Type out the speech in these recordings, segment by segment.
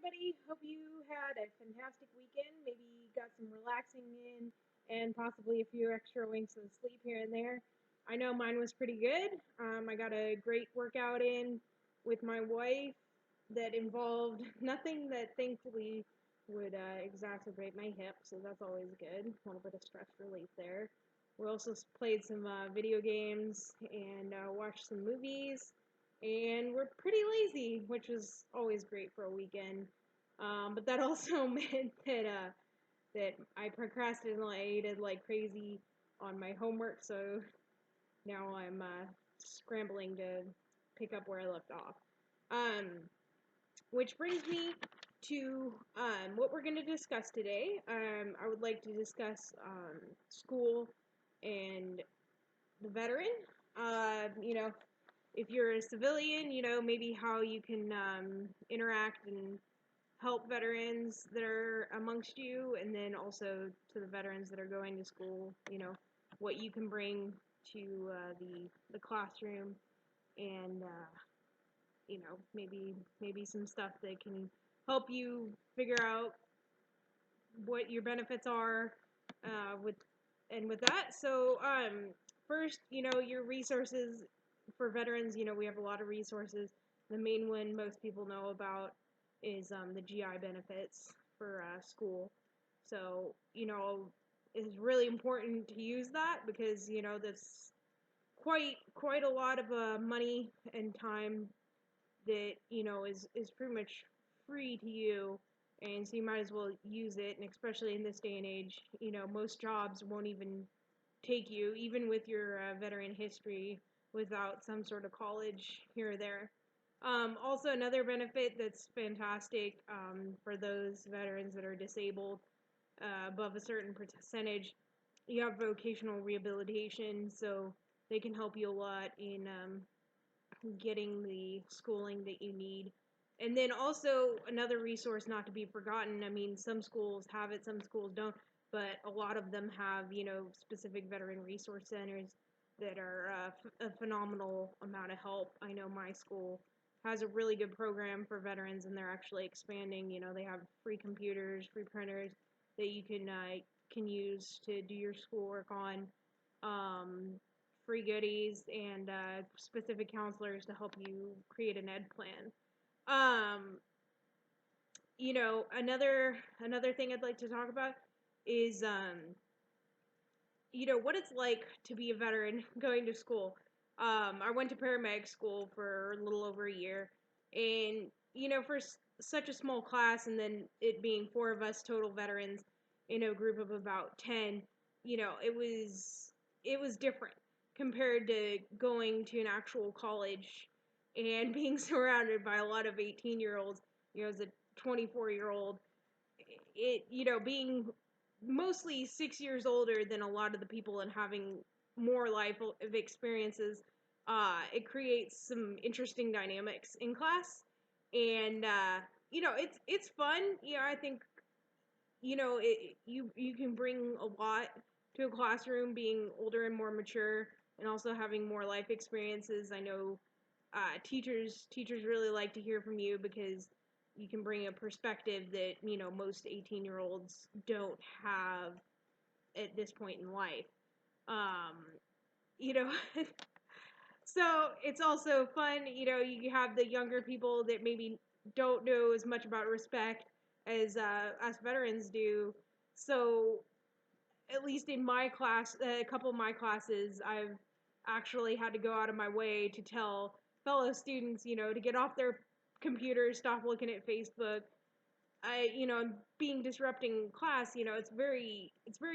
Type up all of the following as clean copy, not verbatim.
everybody. Hope you had a fantastic weekend. Maybe got some relaxing in and possibly a few extra winks of sleep here and there. I know mine was pretty good. I got a great workout in with my wife that involved nothing that thankfully would exacerbate my hip, so that's always good. A little bit of stress relief there. We also played some video games and watched some movies and we're pretty lazy, which was always great for a weekend. But that also meant that I procrastinated like crazy on my homework, so now I'm scrambling to pick up where I left off. Um, which brings me to what we're going to discuss today. I would like to discuss school and the veteran. If you're a civilian, maybe how you can interact and help veterans that are amongst you, and then also to the veterans that are going to school, what you can bring to the classroom, and maybe some stuff that can help you figure out what your benefits are with that. So first, your resources for veterans. We have a lot of resources. The main one most people know about is the GI benefits for school. So it's really important to use that because that's quite a lot of money and time that is pretty much free to you, and so you might as well use it. And especially in this day and age, most jobs won't even take you, even with your veteran history, without some sort of college here or there. Also, another benefit that's fantastic for those veterans that are disabled above a certain percentage, you have vocational rehabilitation, so they can help you a lot in getting the schooling that you need. And then also another resource not to be forgotten. I mean, some schools have it, some schools don't, but a lot of them have, specific veteran resource centers that are a phenomenal amount of help. I know my school has a really good program for veterans, and they're actually expanding. They have free computers, free printers that you can use to do your schoolwork on. Free goodies and specific counselors to help you create an ed plan. Um, another thing I'd like to talk about is what it's like to be a veteran going to school. I went to paramedic school for a little over a year, and for such a small class, and then it being four of us total veterans in a group of about 10, it was different compared to going to an actual college and being surrounded by a lot of 18-year-olds. As a 24-year-old, being mostly 6 years older than a lot of the people and having more life of experiences, it creates some interesting dynamics in class, and it's fun. I think you can bring a lot to a classroom being older and more mature, and also having more life experiences. I know teachers really like to hear from you because you can bring a perspective that most 18-year-olds don't have at this point in life. Um, you know, so it's also fun. You have the younger people that maybe don't know as much about respect as us veterans do. So at least in my class, a couple of my classes, I've actually had to go out of my way to tell fellow students, to get off their computers, stop looking at Facebook. Being disrupting class, it's very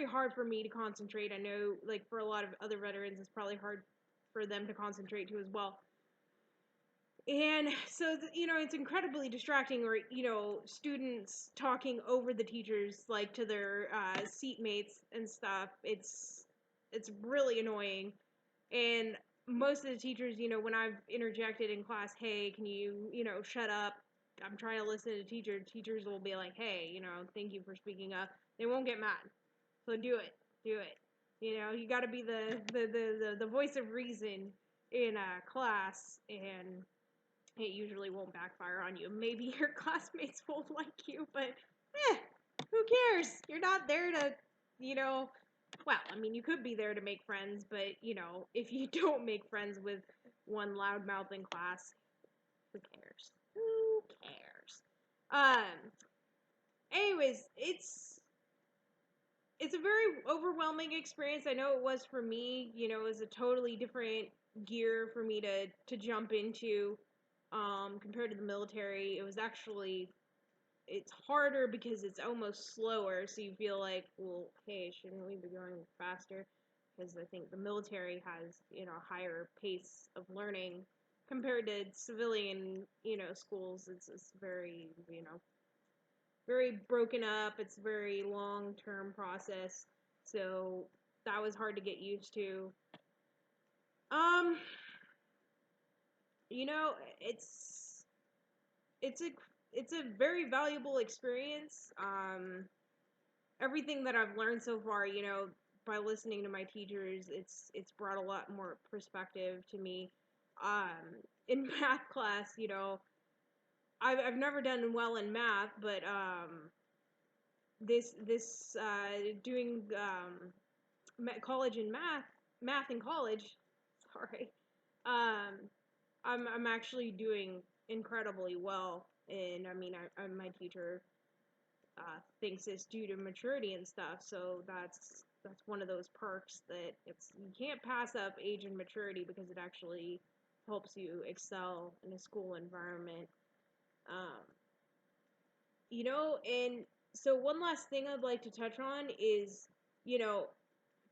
hard for me to concentrate. I know, like, for a lot of other veterans, it's probably hard for them to concentrate too as well. And so, it's incredibly distracting, or, students talking over the teachers, like, to their seatmates and stuff. It's really annoying. And most of the teachers, when I've interjected in class, hey, can you, shut up? I'm trying to listen to teachers will be like, hey, thank you for speaking up. They won't get mad. So do it. Do it. You got to be the voice of reason in class, and it usually won't backfire on you. Maybe your classmates won't like you, but who cares? You're not there to, you know, well, I mean, you could be there to make friends, but, if you don't make friends with one loudmouth in class, who cares? Who cares? Anyways, it's a very overwhelming experience. I know it was for me. It was a totally different gear for me to jump into, compared to the military. It was actually it's harder because it's almost slower, so you feel like, well, hey, shouldn't we be going faster? Because I think the military has, a higher pace of learning compared to civilian, schools. It's very, very broken up. It's a very long-term process, so that was hard to get used to. Um, you know, it's a it's a very valuable experience. Everything that I've learned so far, by listening to my teachers, it's brought a lot more perspective to me. In math class, I've never done well in math, but this doing college in math in college, sorry, um, I'm actually doing incredibly well, and I mean, my teacher thinks it's due to maturity and stuff. So that's one of those perks that you can't pass up age and maturity because it actually helps you excel in a school environment. Um, and so one last thing I'd like to touch on is, you know,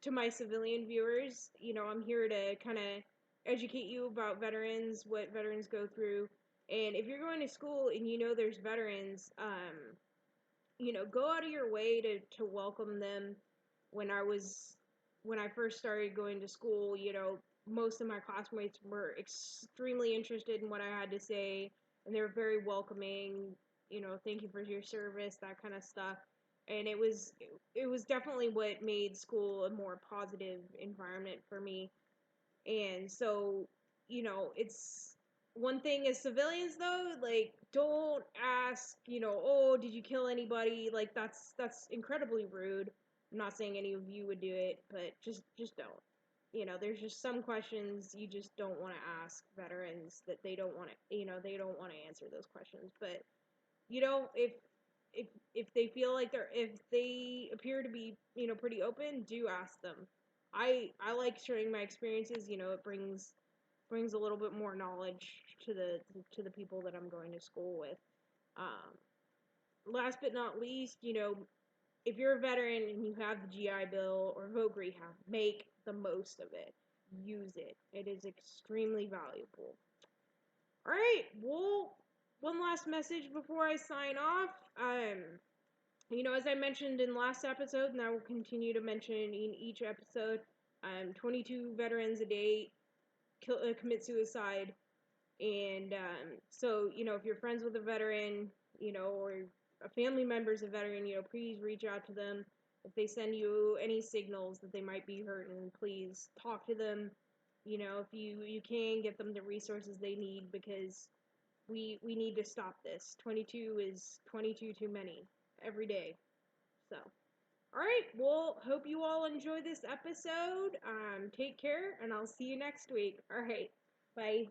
to my civilian viewers, I'm here to kind of educate you about veterans, what veterans go through. And if you're going to school and there's veterans, go out of your way to welcome them. When I first started going to school, most of my classmates were extremely interested in what I had to say, and they were very welcoming. Thank you for your service, that kind of stuff. And it was definitely what made school a more positive environment for me. And so, it's one thing as civilians though, like, don't ask, oh, did you kill anybody? Like, that's incredibly rude. I'm not saying any of you would do it, but just don't. There's just some questions you just don't want to ask veterans, that they don't want to, they don't want to answer those questions. But if they feel like if they appear to be, pretty open, do ask them. I like sharing my experiences. It brings a little bit more knowledge to the people that I'm going to school with. Last but not least, if you're a veteran and you have the GI Bill or voc rehab, make the most of it. Use it. It is extremely valuable. All right. Well, one last message before I sign off. As I mentioned in last episode, and I will continue to mention in each episode, 22 veterans a day commit suicide. And so, if you're friends with a veteran, or a family member's a veteran, please reach out to them. If they send you any signals that they might be hurting, please talk to them. If you can, get them the resources they need, because we need to stop this. 22 is 22 too many every day. So, all right. Well, hope you all enjoy this episode. Take care, and I'll see you next week. All right. Bye.